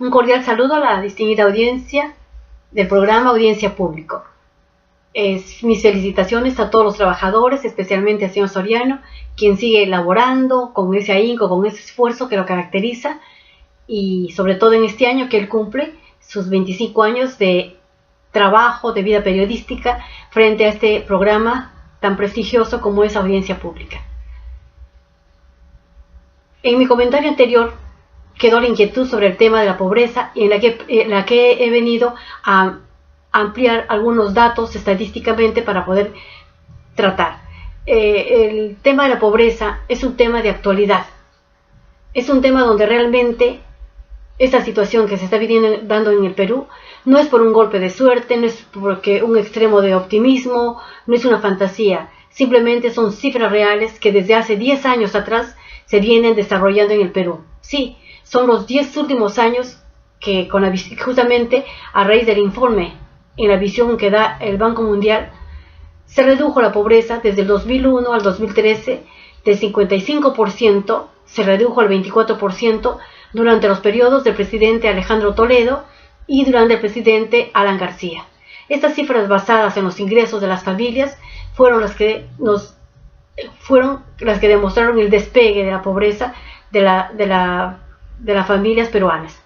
Un cordial saludo a la distinguida audiencia del programa Audiencia Público. Mis felicitaciones a todos los trabajadores, especialmente al señor Soriano, quien sigue elaborando con ese ahínco, con ese esfuerzo que lo caracteriza, y sobre todo en este año que él cumple sus 25 años de trabajo, de vida periodística, frente a este programa tan prestigioso como es Audiencia Pública. En mi comentario anterior quedó la inquietud sobre el tema de la pobreza, y en la que he venido a ampliar algunos datos estadísticamente para poder tratar. El tema de la pobreza es un tema de actualidad. Es un tema donde realmente esta situación que se está dando en el Perú no es por un golpe de suerte, no es porque un extremo de optimismo, no es una fantasía. Simplemente son cifras reales que desde hace 10 años atrás se vienen desarrollando en el Perú. Sí, son los 10 últimos años que justamente a raíz del informe en la visión que da el Banco Mundial, se redujo la pobreza desde el 2001 al 2013 del 55%, se redujo al 24% durante los periodos del presidente Alejandro Toledo y durante el presidente Alan García. Estas cifras basadas en los ingresos de las familias fueron las que demostraron el despegue de la pobreza de las familias peruanas.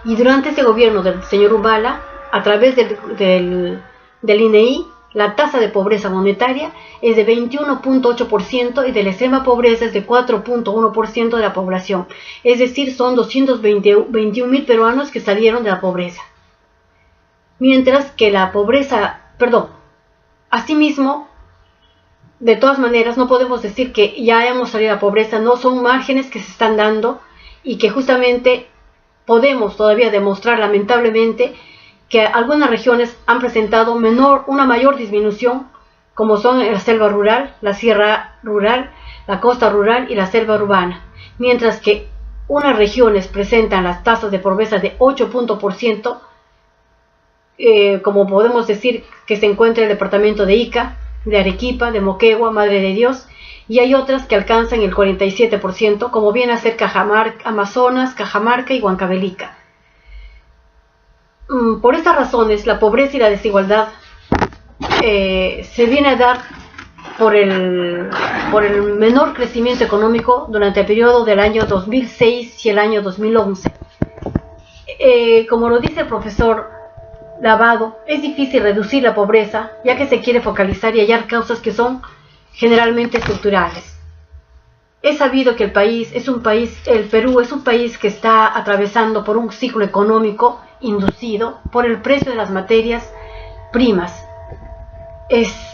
Y durante este gobierno del señor Humala, a través del INEI, la tasa de pobreza monetaria es de 21.8% y de la extrema pobreza es de 4.1% de la población. Es decir, son 221.000 peruanos que salieron de la pobreza. Mientras que asimismo, de todas maneras, no podemos decir que ya hemos salido de la pobreza, no, son márgenes que se están dando y que justamente podemos todavía demostrar lamentablemente que algunas regiones han presentado una mayor disminución, como son la selva rural, la sierra rural, la costa rural y la selva urbana, mientras que unas regiones presentan las tasas de pobreza de 8%, como podemos decir que se encuentra el departamento de Ica, de Arequipa, de Moquegua, Madre de Dios, y hay otras que alcanzan el 47%, como viene a ser Amazonas, Cajamarca y Huancavelica. Por estas razones, la pobreza y la desigualdad se viene a dar por el menor crecimiento económico durante el periodo del año 2006 y el año 2011. Como lo dice el profesor Lavado, es difícil reducir la pobreza, ya que se quiere focalizar y hallar causas que son generalmente estructurales. Es sabido que el Perú es un país que está atravesando por un ciclo económico inducido por el precio de las materias primas.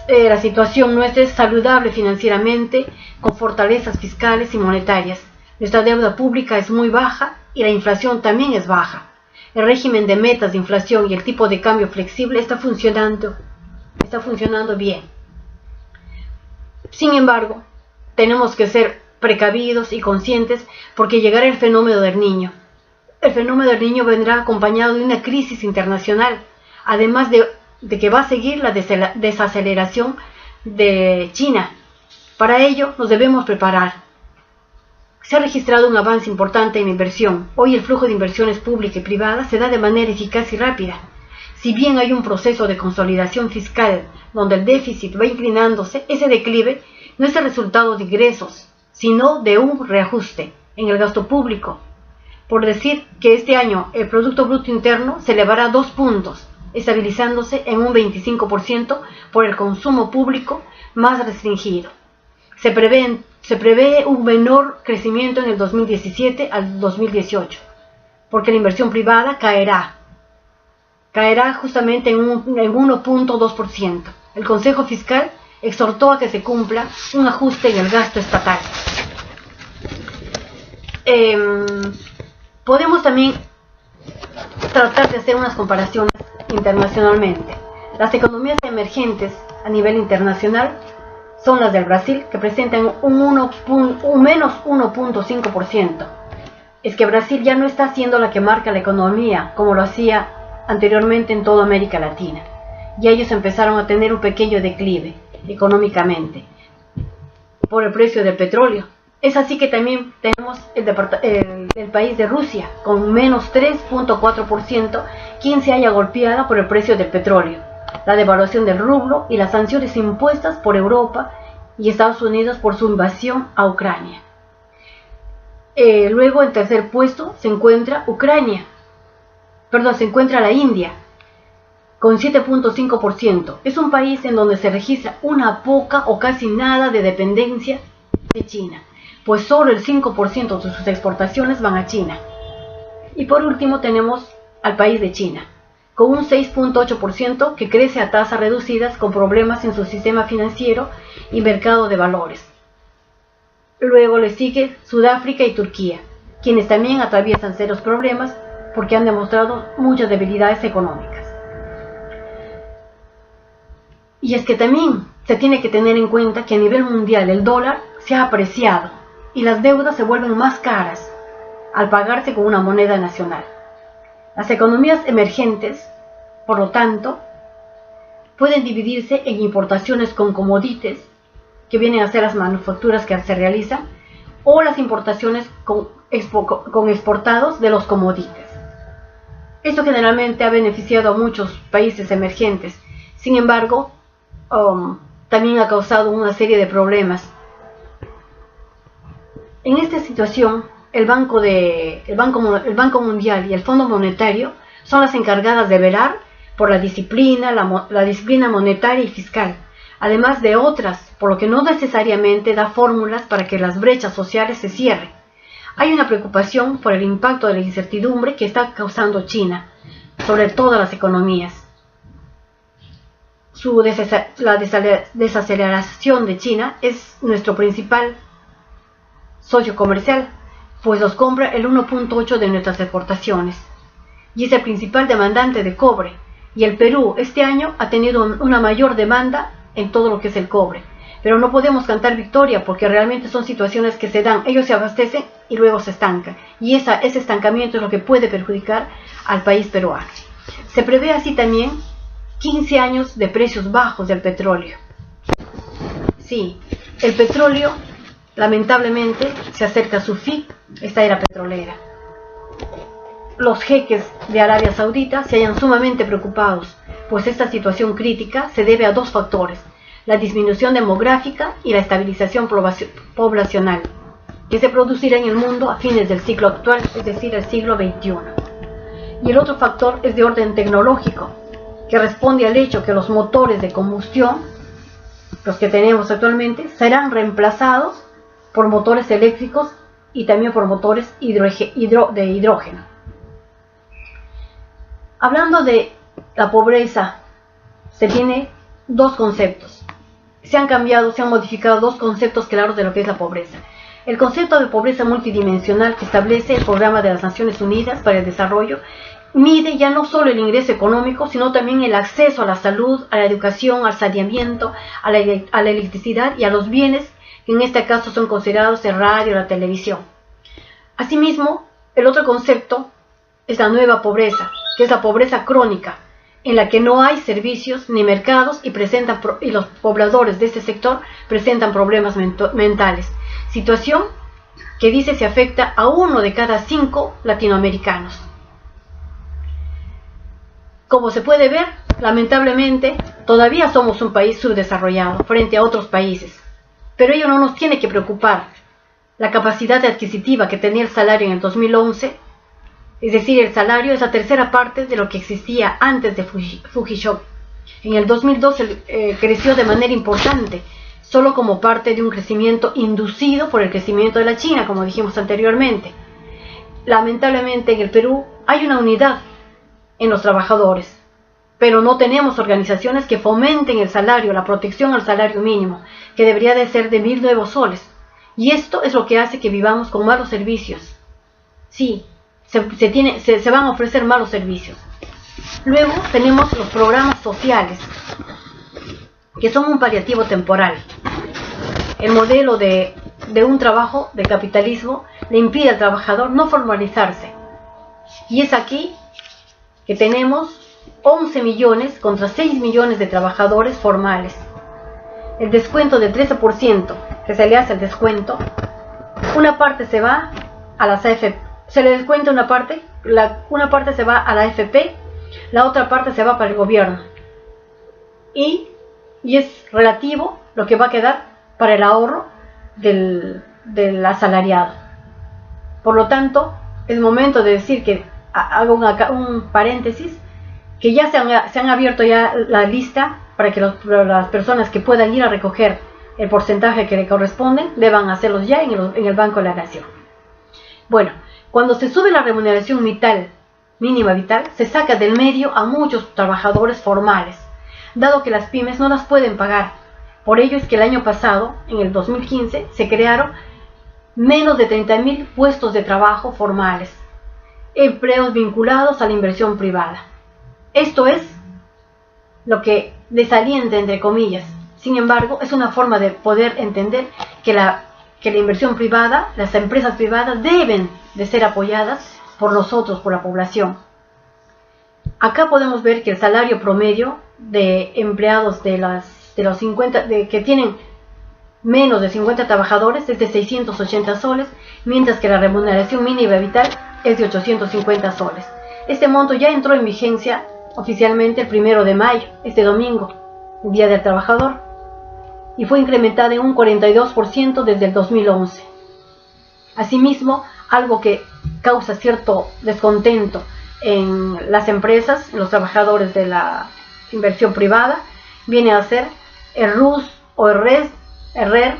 La situación nuestra es saludable financieramente, con fortalezas fiscales y monetarias. Nuestra deuda pública es muy baja y la inflación también es baja. El régimen de metas de inflación y el tipo de cambio flexible está funcionando bien. Sin embargo, tenemos que ser precavidos y conscientes porque llegará el fenómeno del Niño. El fenómeno del Niño vendrá acompañado de una crisis internacional, además de que va a seguir la desaceleración de China. Para ello nos debemos preparar. Se ha registrado un avance importante en la inversión. Hoy el flujo de inversiones públicas y privadas se da de manera eficaz y rápida. Si bien hay un proceso de consolidación fiscal donde el déficit va inclinándose, ese declive no es el resultado de ingresos, sino de un reajuste en el gasto público. Por decir que este año el Producto Bruto Interno se elevará 2 puntos, estabilizándose en un 25% por el consumo público más restringido. Se prevé un menor crecimiento en el 2017 al 2018, porque la inversión privada caerá justamente en 1.2%. El Consejo Fiscal exhortó a que se cumpla un ajuste en el gasto estatal. Podemos también tratar de hacer unas comparaciones internacionalmente. Las economías emergentes a nivel internacional son las del Brasil, que presentan un menos 1.5%. Es que Brasil ya no está siendo la que marca la economía como lo hacía anteriormente en toda América Latina. Y ellos empezaron a tener un pequeño declive económicamente por el precio del petróleo. Es así que también tenemos el país de Rusia, con menos 3.4%, quien se haya golpeada por el precio del petróleo, la devaluación del rublo y las sanciones impuestas por Europa y Estados Unidos por su invasión a Ucrania. Luego, en tercer puesto, se encuentra la India, con 7.5%. Es un país en donde se registra una poca o casi nada de dependencia de China, pues solo el 5% de sus exportaciones van a China. Y por último tenemos al país de China, con un 6.8% que crece a tasas reducidas con problemas en su sistema financiero y mercado de valores. Luego le sigue Sudáfrica y Turquía, quienes también atraviesan serios problemas porque han demostrado muchas debilidades económicas. Y es que también se tiene que tener en cuenta que a nivel mundial el dólar se ha apreciado y las deudas se vuelven más caras al pagarse con una moneda nacional. Las economías emergentes, por lo tanto, pueden dividirse en importaciones con commodities, que vienen a ser las manufacturas que se realizan, o las importaciones con exportados de los commodities. Esto generalmente ha beneficiado a muchos países emergentes. Sin embargo, también ha causado una serie de problemas. En esta situación, el Banco Mundial y el Fondo Monetario son las encargadas de velar por la disciplina monetaria y fiscal, además de otras, por lo que no necesariamente da fórmulas para que las brechas sociales se cierren. Hay una preocupación por el impacto de la incertidumbre que está causando China sobre todas las economías. La desaceleración de China es nuestro principal socio comercial, pues nos compra el 1.8% de nuestras exportaciones y es el principal demandante de cobre, y el Perú este año ha tenido una mayor demanda en todo lo que es el cobre, pero no podemos cantar victoria porque realmente son situaciones que se dan, ellos se abastecen y luego se estancan, y ese estancamiento es lo que puede perjudicar al país peruano. Se prevé así también 15 años de precios bajos del petróleo. Sí, el petróleo lamentablemente se acerca a su fin, esta era petrolera. Los jeques de Arabia Saudita se hallan sumamente preocupados, pues esta situación crítica se debe a dos factores: la disminución demográfica y la estabilización poblacional, que se producirá en el mundo a fines del siglo actual, es decir, el siglo XXI. Y el otro factor es de orden tecnológico, que responde al hecho que los motores de combustión, los que tenemos actualmente, serán reemplazados por motores eléctricos y también por motores de hidrógeno. Hablando de la pobreza, se tiene dos conceptos. Se han modificado dos conceptos claros de lo que es la pobreza. El concepto de pobreza multidimensional que establece el Programa de las Naciones Unidas para el Desarrollo mide ya no solo el ingreso económico, sino también el acceso a la salud, a la educación, al saneamiento, a la electricidad y a los bienes que en este caso son considerados el radio y la televisión. Asimismo, el otro concepto es la nueva pobreza, que es la pobreza crónica, en la que no hay servicios ni mercados y los pobladores de este sector presentan problemas mentales, situación que dice se afecta a 1 de cada 5 latinoamericanos. Como se puede ver, lamentablemente, todavía somos un país subdesarrollado frente a otros países, pero ello no nos tiene que preocupar. La capacidad adquisitiva que tenía el salario en el 2011, es decir, el salario es la tercera parte de lo que existía antes de Fukushima. En el 2012 creció de manera importante, solo como parte de un crecimiento inducido por el crecimiento de la China, como dijimos anteriormente. Lamentablemente en el Perú hay una unidad en los trabajadores, pero no tenemos organizaciones que fomenten el salario, la protección al salario mínimo, que debería de ser de 1.000 nuevos soles. Y esto es lo que hace que vivamos con malos servicios. Sí, se van a ofrecer malos servicios. Luego tenemos los programas sociales, que son un paliativo temporal. El modelo de un trabajo de capitalismo le impide al trabajador no formalizarse. Y es aquí que tenemos 11 millones contra 6 millones de trabajadores formales. El descuento del 13% que se le hace al descuento Una parte se va a las AFP, se le descuenta una parte se va a la AFP, la otra parte se va para el gobierno. Y es relativo lo que va a quedar para el ahorro del asalariado. Por lo tanto, es momento de decir que, hago un paréntesis, que ya se han abierto ya la lista para que las personas que puedan ir a recoger el porcentaje que le corresponden, deban hacerlos ya en el Banco de la Nación. Bueno, cuando se sube la remuneración mínima vital, se saca del medio a muchos trabajadores formales, dado que las pymes no las pueden pagar. Por ello es que el año pasado, en el 2015, se crearon menos de 30.000 puestos de trabajo formales, empleos vinculados a la inversión privada. Esto es lo que desalienta, entre comillas. Sin embargo, es una forma de poder entender que la inversión privada, las empresas privadas deben de ser apoyadas por nosotros, por la población. Acá podemos ver que el salario promedio de empleados que tienen menos de 50 trabajadores es de 680 soles, mientras que la remuneración mínima vital es de 850 soles. Este monto ya entró en vigencia oficialmente el 1 de mayo, este domingo, Día del Trabajador, y fue incrementada en un 42% desde el 2011. Asimismo, algo que causa cierto descontento en las empresas, en los trabajadores de la inversión privada, viene a ser el RUS o el RER,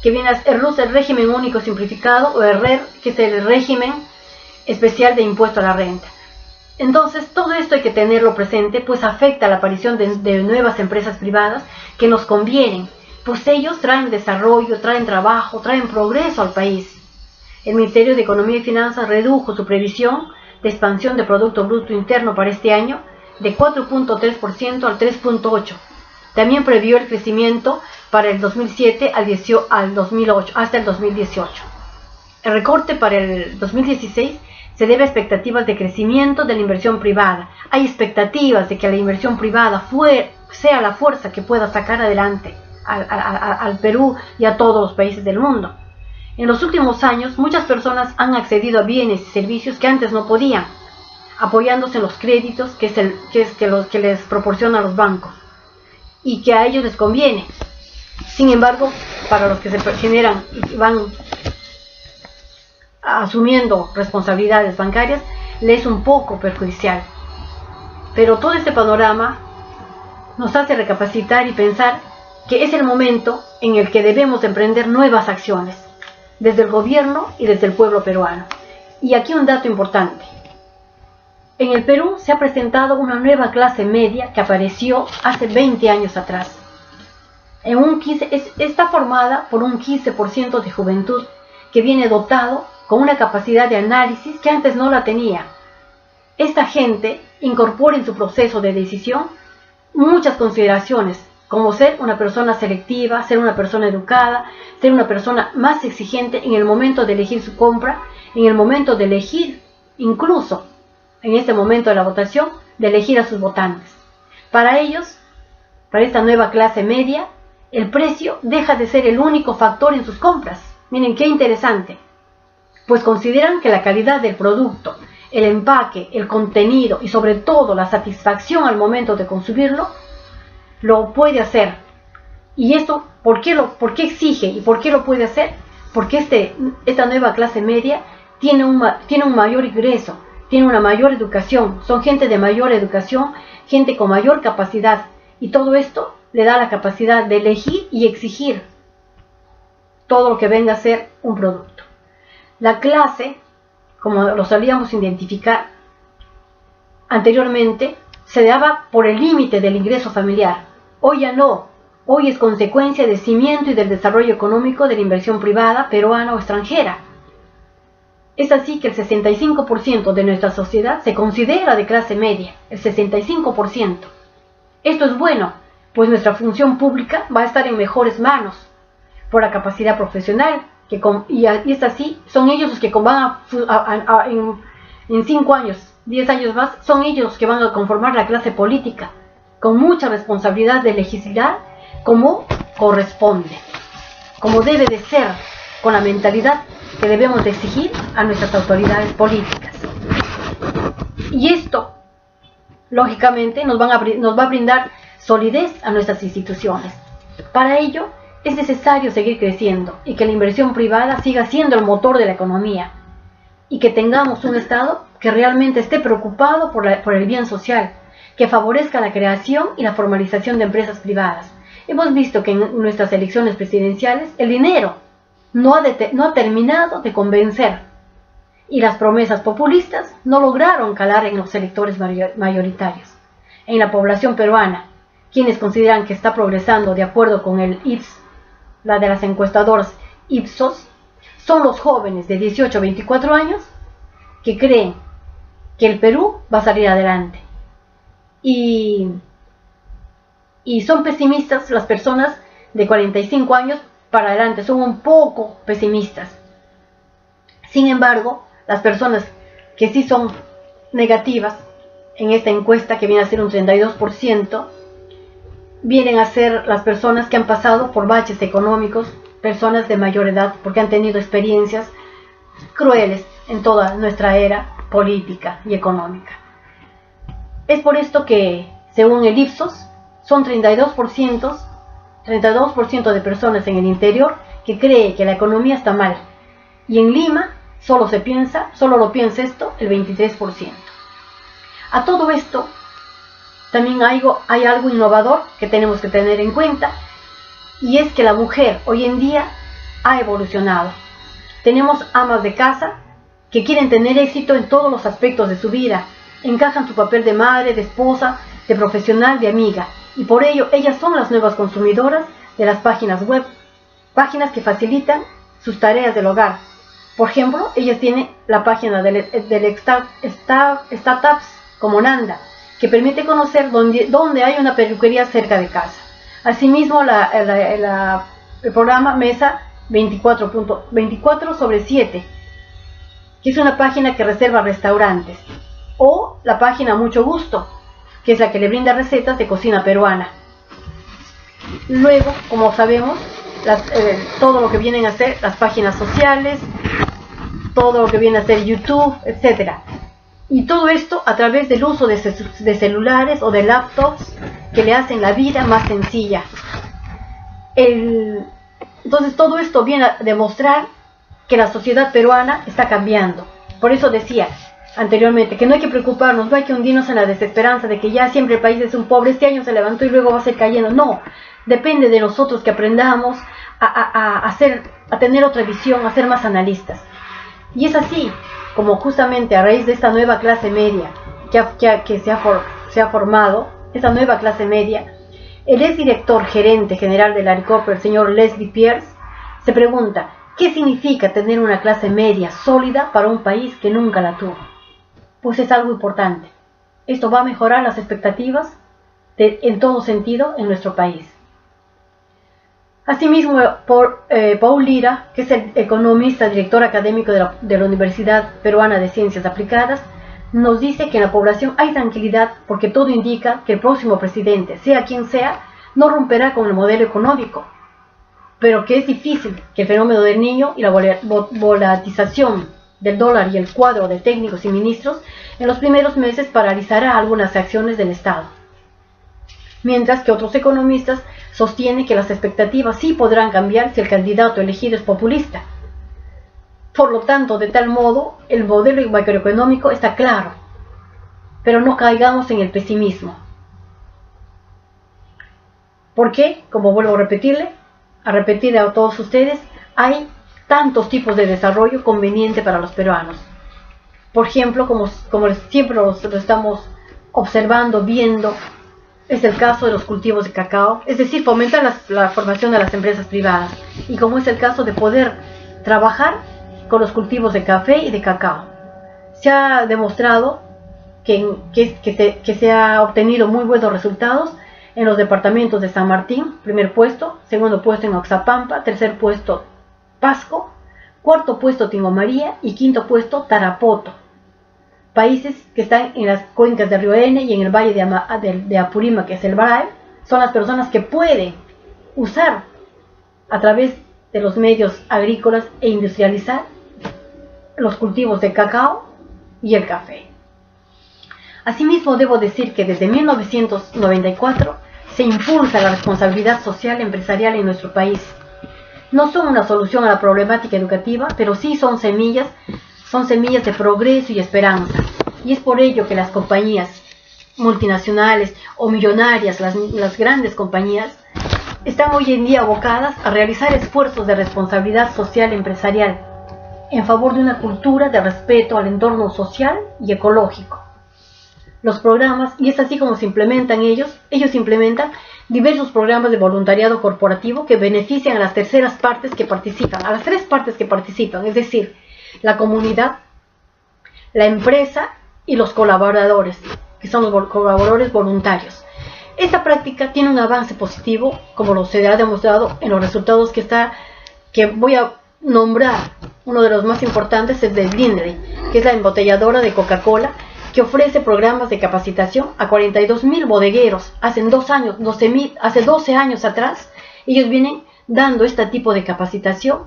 que viene a ser el RUS, el régimen único simplificado, o el RER, que es el régimen especial de impuesto a la renta. Entonces, todo esto hay que tenerlo presente, pues afecta a la aparición de nuevas empresas privadas que nos convienen, pues ellos traen desarrollo, traen trabajo, traen progreso al país. El Ministerio de Economía y Finanzas redujo su previsión de expansión de Producto Bruto Interno para este año de 4.3% al 3.8%. También previó el crecimiento para el 2007 al 2008, hasta el 2018. El recorte para el 2016 se debe a expectativas de crecimiento de la inversión privada. Hay expectativas de que la inversión privada sea la fuerza que pueda sacar adelante al Perú y a todos los países del mundo. En los últimos años, muchas personas han accedido a bienes y servicios que antes no podían, apoyándose en los créditos que les proporcionan los bancos y que a ellos les conviene. Sin embargo, para los que se generan y van asumiendo responsabilidades bancarias, les es un poco perjudicial. Pero todo este panorama nos hace recapacitar y pensar que es el momento en el que debemos emprender nuevas acciones, desde el gobierno y desde el pueblo peruano. Y aquí un dato importante. En el Perú se ha presentado una nueva clase media que apareció hace 20 años atrás. Está formada por un 15% de juventud que viene dotado con una capacidad de análisis que antes no la tenía. Esta gente incorpora en su proceso de decisión muchas consideraciones, como ser una persona selectiva, ser una persona educada, ser una persona más exigente en el momento de elegir su compra, en el momento de elegir, incluso en este momento de la votación, de elegir a sus votantes. Para ellos, para esta nueva clase media, el precio deja de ser el único factor en sus compras. Miren qué interesante, pues consideran que la calidad del producto, el empaque, el contenido y sobre todo la satisfacción al momento de consumirlo, lo puede hacer. ¿Y esto por qué exige y por qué lo puede hacer? Porque esta nueva clase media tiene un mayor ingreso, tiene una mayor educación, son gente de mayor educación, gente con mayor capacidad, y todo esto le da la capacidad de elegir y exigir todo lo que venga a ser un producto. La clase, como lo solíamos identificar anteriormente, se daba por el límite del ingreso familiar. Hoy ya no. Hoy es consecuencia del cimiento y del desarrollo económico de la inversión privada, peruana o extranjera. Es así que el 65% de nuestra sociedad se considera de clase media, el 65%. Esto es bueno, pues nuestra función pública va a estar en mejores manos, por la capacidad profesional, y es así, son ellos los que van en 5 años, 10 años más, son ellos los que van a conformar la clase política, con mucha responsabilidad de legislar como corresponde, como debe de ser, con la mentalidad que debemos de exigir a nuestras autoridades políticas. Y esto, lógicamente, nos va a brindar solidez a nuestras instituciones. Para ello, es necesario seguir creciendo y que la inversión privada siga siendo el motor de la economía y que tengamos un Estado que realmente esté preocupado por el bien social, que favorezca la creación y la formalización de empresas privadas. Hemos visto que en nuestras elecciones presidenciales el dinero no ha terminado de convencer y las promesas populistas no lograron calar en los electores mayoritarios. En la población peruana, quienes consideran que está progresando de acuerdo con el IPS, la de las encuestadoras Ipsos, son los jóvenes de 18 a 24 años que creen que el Perú va a salir adelante. Y son pesimistas las personas de 45 años para adelante, son un poco pesimistas. Sin embargo, las personas que sí son negativas en esta encuesta, que viene a ser un 32%, vienen a ser las personas que han pasado por baches económicos, personas de mayor edad, porque han tenido experiencias crueles en toda nuestra era política y económica. Es por esto que, según el Ipsos, son 32% de personas en el interior que cree que la economía está mal. Y en Lima solo lo piensa esto el 23%. A todo esto, también hay algo innovador que tenemos que tener en cuenta, y es que la mujer hoy en día ha evolucionado. Tenemos amas de casa que quieren tener éxito en todos los aspectos de su vida, encajan su papel de madre, de esposa, de profesional, de amiga, y por ello ellas son las nuevas consumidoras de las páginas web, páginas que facilitan sus tareas del hogar. Por ejemplo, ellas tienen la página del startups como Nanda, que permite conocer dónde hay una peluquería cerca de casa. Asimismo, el programa Mesa 24/7, que es una página que reserva restaurantes, o la página Mucho Gusto, que es la que le brinda recetas de cocina peruana. Luego, como sabemos, todo lo que vienen a ser las páginas sociales, todo lo que viene a ser YouTube, etc. Y todo esto a través del uso de celulares o de laptops que le hacen la vida más sencilla. Entonces todo esto viene a demostrar que la sociedad peruana está cambiando. Por eso decía anteriormente que no hay que preocuparnos, no hay que hundirnos en la desesperanza de que ya siempre el país es un pobre, este año se levantó y luego va a ser cayendo. No, depende de nosotros que aprendamos a tener otra visión, a ser más analistas. Y es así como justamente a raíz de esta nueva clase media que se ha formado, esta nueva clase media, el exdirector gerente general del ARICOPER, el señor Leslie Pierce, se pregunta, ¿qué significa tener una clase media sólida para un país que nunca la tuvo? Pues es algo importante. Esto va a mejorar las expectativas en todo sentido en nuestro país. Asimismo, Paul Lira, que es el economista, director académico de la Universidad Peruana de Ciencias Aplicadas, nos dice que en la población hay tranquilidad porque todo indica que el próximo presidente, sea quien sea, no romperá con el modelo económico, pero que es difícil que el fenómeno del niño y la volatilización del dólar y el cuadro de técnicos y ministros en los primeros meses paralizará algunas acciones del Estado. Mientras que otros economistas sostienen que las expectativas sí podrán cambiar si el candidato elegido es populista. Por lo tanto, de tal modo, el modelo macroeconómico está claro, pero no caigamos en el pesimismo. Porque, como vuelvo a repetirle a todos ustedes, hay tantos tipos de desarrollo conveniente para los peruanos. Por ejemplo, como siempre lo estamos observando, viendo, es el caso de los cultivos de cacao, es decir, fomentar la formación de las empresas privadas, y como es el caso de poder trabajar con los cultivos de café y de cacao. Se ha demostrado que se ha obtenido muy buenos resultados en los departamentos de San Martín, primer puesto, segundo puesto en Oxapampa, tercer puesto Pasco, cuarto puesto Tingo María y quinto puesto Tarapoto. Países que están en las cuencas del río Ene y en el valle de Apurímac, que es el Brae, son las personas que pueden usar a través de los medios agrícolas e industrializar los cultivos de cacao y el café. Asimismo, debo decir que desde 1994 se impulsa la responsabilidad social empresarial en nuestro país. No son una solución a la problemática educativa, pero sí son semillas de progreso y esperanza. Y es por ello que las compañías multinacionales o millonarias, las grandes compañías, están hoy en día abocadas a realizar esfuerzos de responsabilidad social empresarial en favor de una cultura de respeto al entorno social y ecológico. Los programas, y es así como se implementan ellos implementan diversos programas de voluntariado corporativo que benefician a las terceras partes que participan, a las tres partes que participan, es decir, la comunidad, la empresa y los colaboradores, que son los colaboradores voluntarios. Esta práctica tiene un avance positivo, como lo se ha demostrado en los resultados que voy a nombrar. Uno de los más importantes es de Lindley, que es la embotelladora de Coca-Cola, que ofrece programas de capacitación a 42.000 bodegueros. Hace 12 años atrás, ellos vienen dando este tipo de capacitación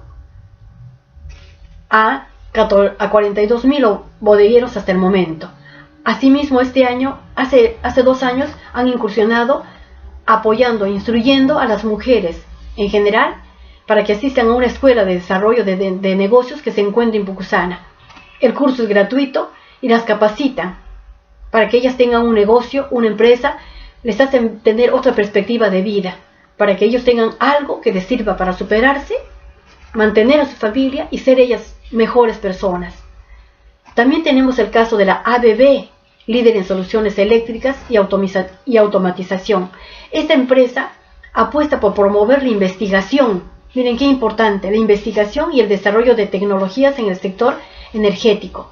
a 42.000 bodegueros hasta el momento. Asimismo, este año, hace 2 años, han incursionado apoyando e instruyendo a las mujeres en general para que asistan a una escuela de desarrollo de negocios que se encuentra en Pucusana. El curso es gratuito y las capacitan para que ellas tengan un negocio, una empresa, les hacen tener otra perspectiva de vida, para que ellos tengan algo que les sirva para superarse, mantener a su familia y ser ellas mejores personas. También tenemos el caso de la ABB, líder en soluciones eléctricas y automatización. Esta empresa apuesta por promover la investigación. Miren qué importante, la investigación y el desarrollo de tecnologías en el sector energético,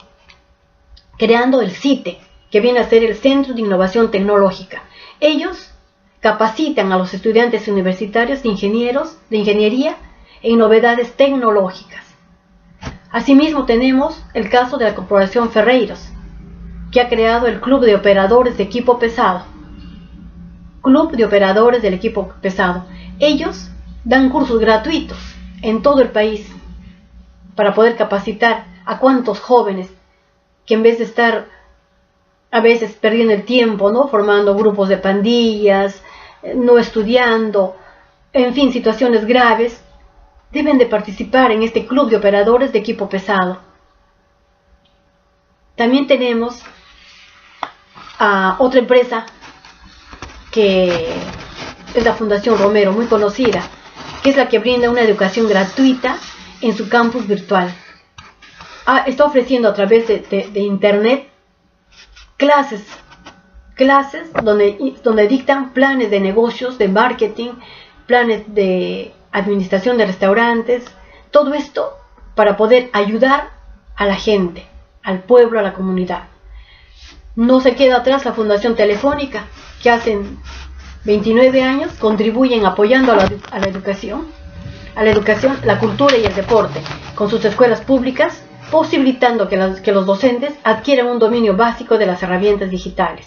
creando el CITE, que viene a ser el Centro de Innovación Tecnológica. Ellos capacitan a los estudiantes universitarios de ingeniería en novedades tecnológicas. Asimismo tenemos el caso de la Corporación Ferreiros, que ha creado el Club de Operadores de Equipo Pesado. Club de Operadores del Equipo Pesado. Ellos dan cursos gratuitos en todo el país para poder capacitar a cuantos jóvenes que en vez de estar a veces perdiendo el tiempo, ¿no?, formando grupos de pandillas, no estudiando, en fin, situaciones graves, deben de participar en este club de operadores de equipo pesado. También tenemos a otra empresa que es la Fundación Romero, muy conocida, que es la que brinda una educación gratuita en su campus virtual. Está ofreciendo a través de internet clases donde dictan planes de negocios, de marketing, planes de administración de restaurantes, todo esto para poder ayudar a la gente, al pueblo, a la comunidad. No se queda atrás la Fundación Telefónica, que hace 29 años contribuyen apoyando a la educación, la cultura y el deporte, con sus escuelas públicas, posibilitando que los docentes adquieran un dominio básico de las herramientas digitales.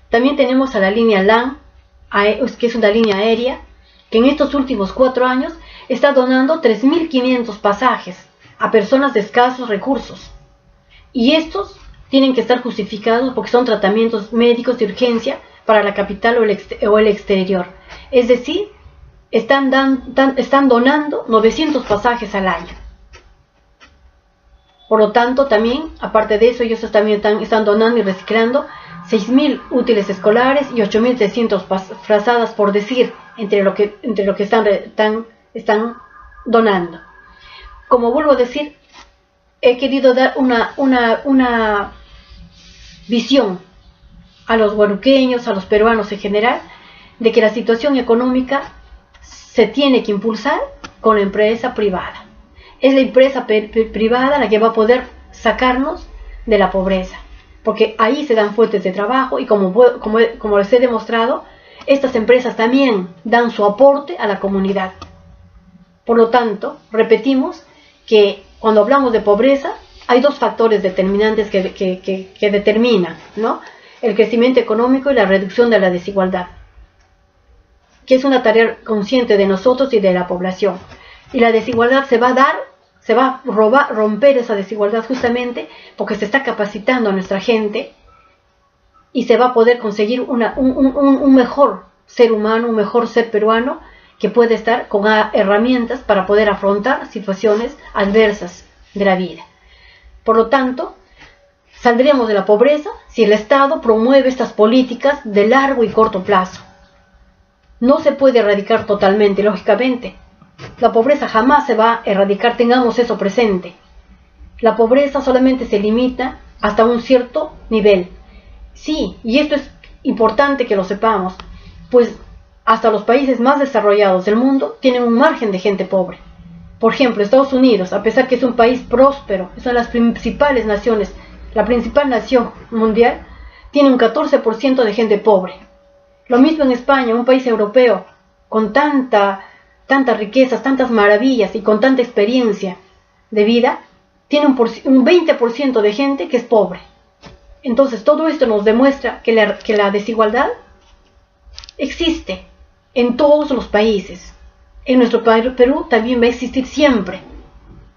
También tenemos a la línea LAN, que es una línea aérea, que en estos últimos 4 años está donando 3.500 pasajes a personas de escasos recursos. Y estos tienen que estar justificados porque son tratamientos médicos de urgencia para la capital o el exterior. Es decir, están donando 900 pasajes al año. Por lo tanto, también, aparte de eso, ellos también están donando y reciclando 6.000 útiles escolares y 8.300 frazadas, por decir, entre lo que están donando. Como vuelvo a decir, he querido dar una visión a los huaruqueños, a los peruanos en general, de que la situación económica se tiene que impulsar con la empresa privada. Es la empresa privada la que va a poder sacarnos de la pobreza, porque ahí se dan fuentes de trabajo y como les he demostrado, estas empresas también dan su aporte a la comunidad. Por lo tanto, repetimos que cuando hablamos de pobreza, hay 2 factores determinantes que determinan, ¿no?, el crecimiento económico y la reducción de la desigualdad, que es una tarea consciente de nosotros y de la población. Y la desigualdad se va a dar, se va a romper esa desigualdad justamente porque se está capacitando a nuestra gente y se va a poder conseguir un mejor ser humano, un mejor ser peruano que puede estar con herramientas para poder afrontar situaciones adversas de la vida. Por lo tanto, saldremos de la pobreza si el Estado promueve estas políticas de largo y corto plazo. No se puede erradicar totalmente, lógicamente. La pobreza jamás se va a erradicar, tengamos eso presente. La pobreza solamente se limita hasta un cierto nivel. Sí, y esto es importante que lo sepamos, pues hasta los países más desarrollados del mundo tienen un margen de gente pobre. Por ejemplo, Estados Unidos, a pesar que es un país próspero, es una de las principales naciones, la principal nación mundial, tiene un 14% de gente pobre. Lo mismo en España, un país europeo con tantas riquezas, tantas maravillas y con tanta experiencia de vida, tiene un 20% de gente que es pobre. Entonces todo esto nos demuestra que la desigualdad existe en todos los países. En nuestro Perú también va a existir siempre,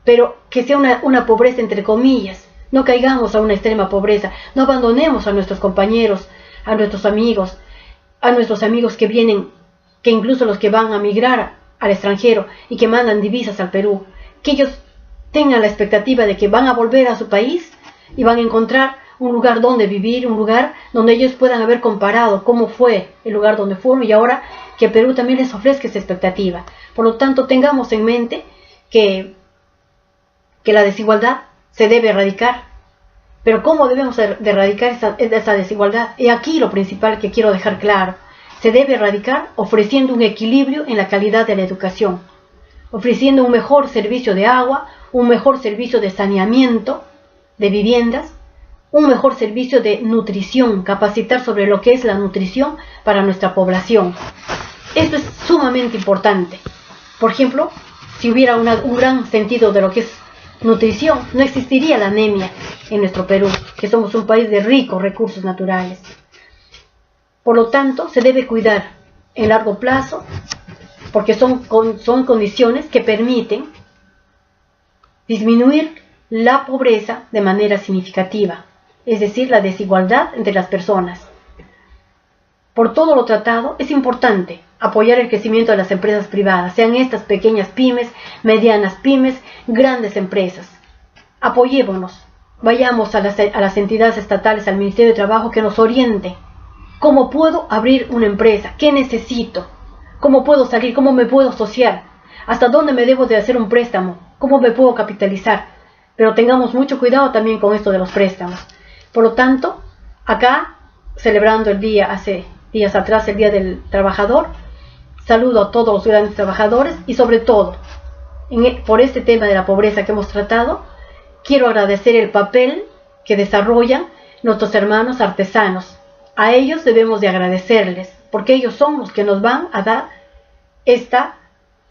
pero que sea una pobreza entre comillas. No caigamos a una extrema pobreza, no abandonemos a nuestros compañeros, a nuestros amigos que vienen, que incluso los que van a migrar al extranjero y que mandan divisas al Perú, que ellos tengan la expectativa de que van a volver a su país y van a encontrar un lugar donde vivir, un lugar donde ellos puedan haber comparado cómo fue el lugar donde fueron y ahora que Perú también les ofrezca esa expectativa. Por lo tanto, tengamos en mente que la desigualdad se debe erradicar. Pero ¿cómo debemos de erradicar esa desigualdad? Y aquí lo principal que quiero dejar claro. Se debe erradicar ofreciendo un equilibrio en la calidad de la educación, ofreciendo un mejor servicio de agua, un mejor servicio de saneamiento, de viviendas, un mejor servicio de nutrición, capacitar sobre lo que es la nutrición para nuestra población. Esto es sumamente importante. Por ejemplo, si hubiera un gran sentido de lo que es nutrición, no existiría la anemia en nuestro Perú, que somos un país de ricos recursos naturales. Por lo tanto, se debe cuidar en largo plazo, porque son condiciones que permiten disminuir la pobreza de manera significativa, es decir, la desigualdad entre las personas. Por todo lo tratado, es importante apoyar el crecimiento de las empresas privadas, sean estas pequeñas pymes, medianas pymes, grandes empresas. Apoyémonos, vayamos a las entidades estatales, al Ministerio de Trabajo, que nos oriente. ¿Cómo puedo abrir una empresa? ¿Qué necesito? ¿Cómo puedo salir? ¿Cómo me puedo asociar? ¿Hasta dónde me debo de hacer un préstamo? ¿Cómo me puedo capitalizar? Pero tengamos mucho cuidado también con esto de los préstamos. Por lo tanto, acá, celebrando hace días atrás, el Día del Trabajador, saludo a todos los grandes trabajadores y sobre todo, por este tema de la pobreza que hemos tratado, quiero agradecer el papel que desarrollan nuestros hermanos artesanos. A ellos debemos de agradecerles, porque ellos son los que nos van a dar esta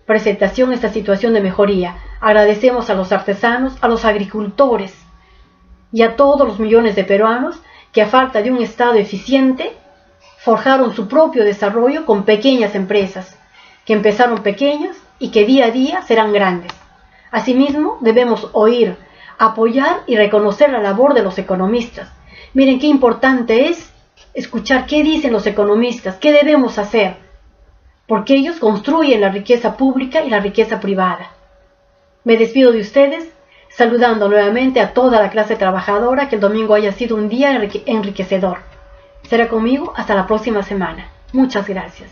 presentación, esta situación de mejoría. Agradecemos a los artesanos, a los agricultores y a todos los millones de peruanos que a falta de un Estado eficiente forjaron su propio desarrollo con pequeñas empresas, que empezaron pequeñas y que día a día serán grandes. Asimismo, debemos oír, apoyar y reconocer la labor de los economistas. Miren qué importante es escuchar qué dicen los economistas, qué debemos hacer, porque ellos construyen la riqueza pública y la riqueza privada. Me despido de ustedes, saludando nuevamente a toda la clase trabajadora, que el domingo haya sido un día enriquecedor. Será conmigo hasta la próxima semana. Muchas gracias.